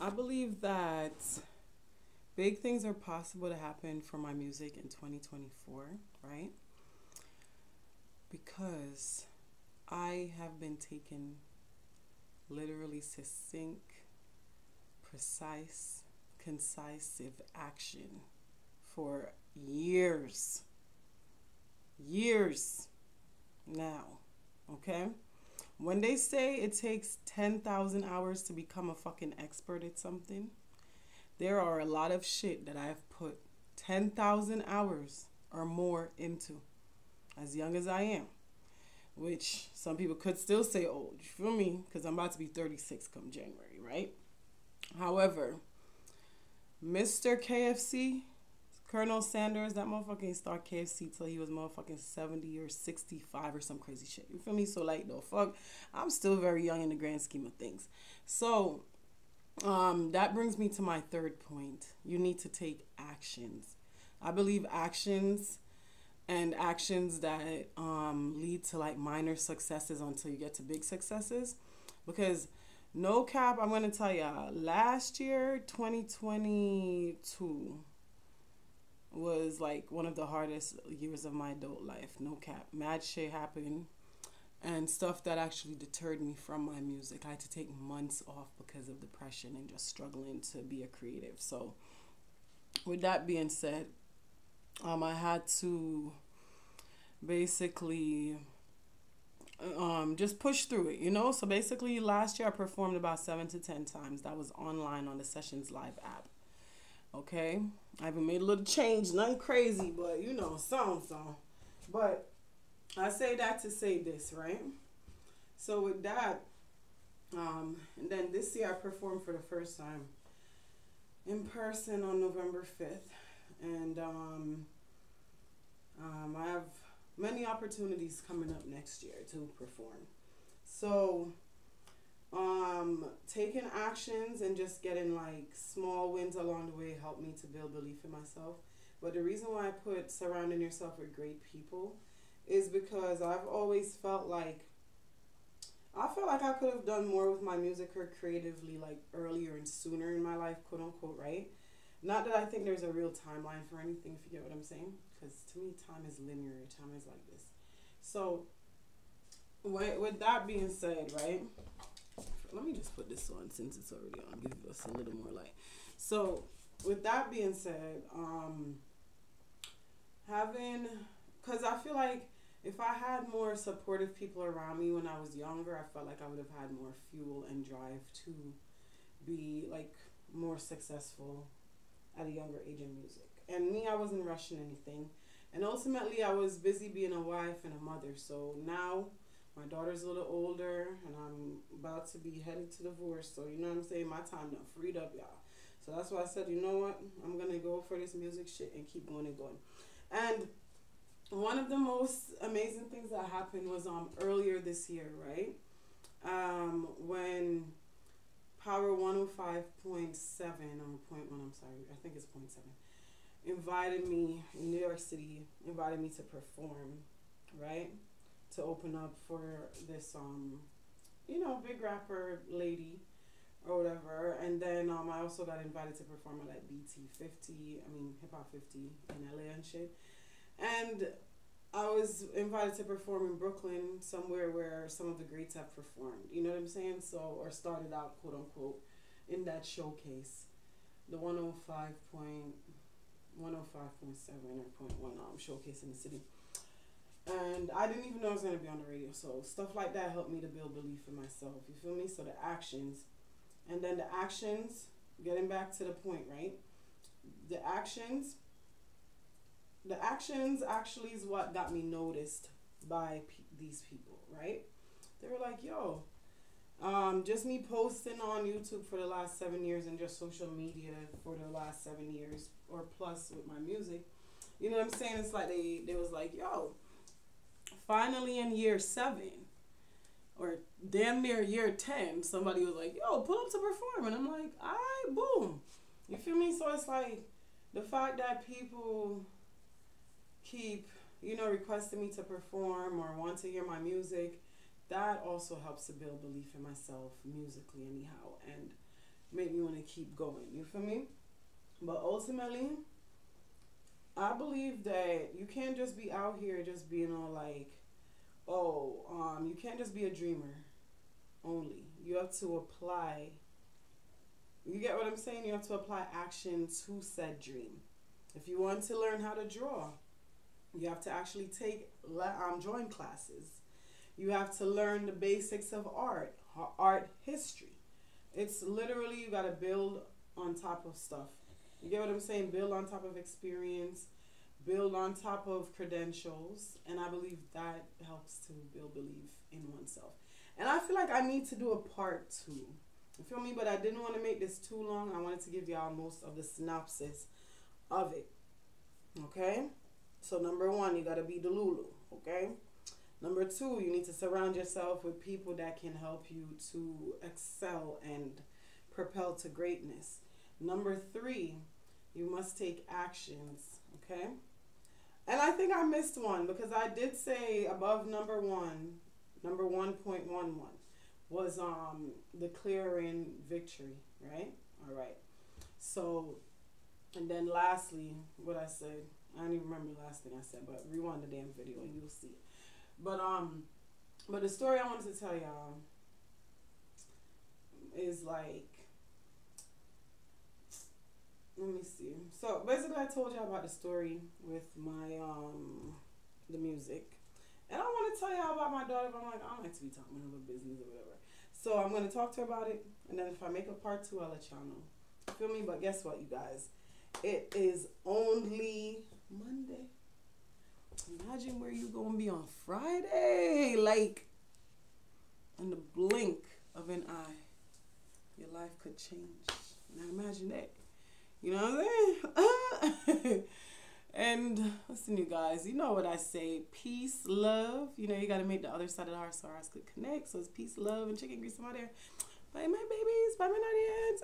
I believe that big things are possible to happen for my music in 2024, right? Because I have been taking literally succinct, precise, concisive action for years. Years now, okay? When they say it takes 10,000 hours to become a fucking expert at something, there are a lot of shit that I've put 10,000 hours or more into as young as I am, which some people could still say old, you feel me? Because I'm about to be 36 come January, right? However, Mr. KFC, Colonel Sanders, that motherfucker ain't start KFC till he was motherfucking 70 or 65 or some crazy shit. You feel me? So, like, the fuck, I'm still very young in the grand scheme of things. So, that brings me to my third point. You need to take actions. I believe actions and actions that lead to like minor successes until you get to big successes. Because no cap, I'm gonna tell y'all, last year, 2022, was like one of the hardest years of my adult life. No cap. Mad shit happened and stuff that actually deterred me from my music. I had to take months off because of depression and just struggling to be a creative. So with that being said, I had to basically just push through it, you know? So basically last year I performed about 7 to 10 times. That was online on the Sessions Live app. Okay? I even made a little change, nothing crazy, but you know, song. But I say that to say this, right? So with that, and then this year I performed for the first time in person on November 5th. And I have many opportunities coming up next year to perform. So taking actions and just getting like small wins along the way helped me to build belief in myself. But the reason why I put surrounding yourself with great people is because I've always felt like I could have done more with my music or creatively like earlier and sooner in my life, quote unquote, right? Not that I think there's a real timeline for anything, if you get what I'm saying, because to me time is linear, time is like this. So with that being said, right, let me just put this on since it's already on, give us a little more light. So with that being said, having, because I feel like if I had more supportive people around me when I was younger, I felt like I would have had more fuel and drive to be like more successful at a younger age in music. And me, I wasn't rushing anything. And ultimately, I was busy being a wife and a mother. So now my daughter's a little older and I'm about to be headed to divorce. So, you know what I'm saying? My time done freed up, y'all. So that's why I said, you know what? I'm going to go for this music shit and keep going and going. And one of the most amazing things that happened was earlier this year, right? When Power 105.7 or point 1, I'm sorry, I think it's point 0.7, invited me in New York City, invited me to perform, right? To open up for this, you know, big rapper lady or whatever. And then I also got invited to perform at like Hip Hop 50 in LA and shit. And I was invited to perform in Brooklyn, somewhere where some of the greats have performed. You know what I'm saying? So, or started out, quote unquote, in that showcase, the 105.7 or point 1 showcase in the city. And I didn't even know I was going to be on the radio. So stuff like that helped me to build belief in myself. You feel me? So the actions. And then the actions, getting back to the point, right? The actions actually is what got me noticed by these people, right? They were like, yo, just me posting on YouTube for the last 7 years and just social media for the last 7 years or plus with my music. You know what I'm saying? It's like they was like, yo, finally in year 7 or damn near year 10, somebody was like, yo, pull up to perform. And I'm like, all right, boom. You feel me? So it's like the fact that people keep, you know, requesting me to perform or want to hear my music, that also helps to build belief in myself musically anyhow. And make me want to keep going. You feel me? But ultimately, I believe that you can't just be out here just being all like, oh, you can't just be a dreamer only. You have to apply. You get what I'm saying? You have to apply action to said dream. If you want to learn how to draw, you have to actually take drawing classes. You have to learn the basics of art history. It's literally, you got to build on top of stuff. You get what I'm saying? Build on top of experience, build on top of credentials, and I believe that helps to build belief in oneself. And I feel like I need to do a part 2. You feel me? But I didn't want to make this too long. I wanted to give y'all most of the synopsis of it. Okay? So number 1, you got to be the Lulu. Okay? Number 2, you need to surround yourself with people that can help you to excel and propel to greatness. Number 3, you must take actions. Okay? And I think I missed one because I did say above number 1.11 was declaring victory, right? All right. So, and then lastly, what I said, I don't even remember the last thing I said, but rewind the damn video and you'll see it. But the story I wanted to tell y'all is like, let me see. So basically, I told y'all about the story with my the music, and I want to tell y'all about my daughter. But I'm like, I don't like to be talking about her business or whatever. So I'm gonna talk to her about it, and then if I make a part 2, I'll let y'all know. You feel me? But guess what, you guys? It is only Monday. Imagine where you gonna be on Friday, like in the blink of an eye, your life could change. Now imagine that. You know what I'm saying? And listen, you guys, you know what I say, peace, love. You know, you got to make the other side of the heart so our hearts could connect. So it's peace, love, and chicken grease. I'm out there. Bye, my babies. Bye, my Nardians.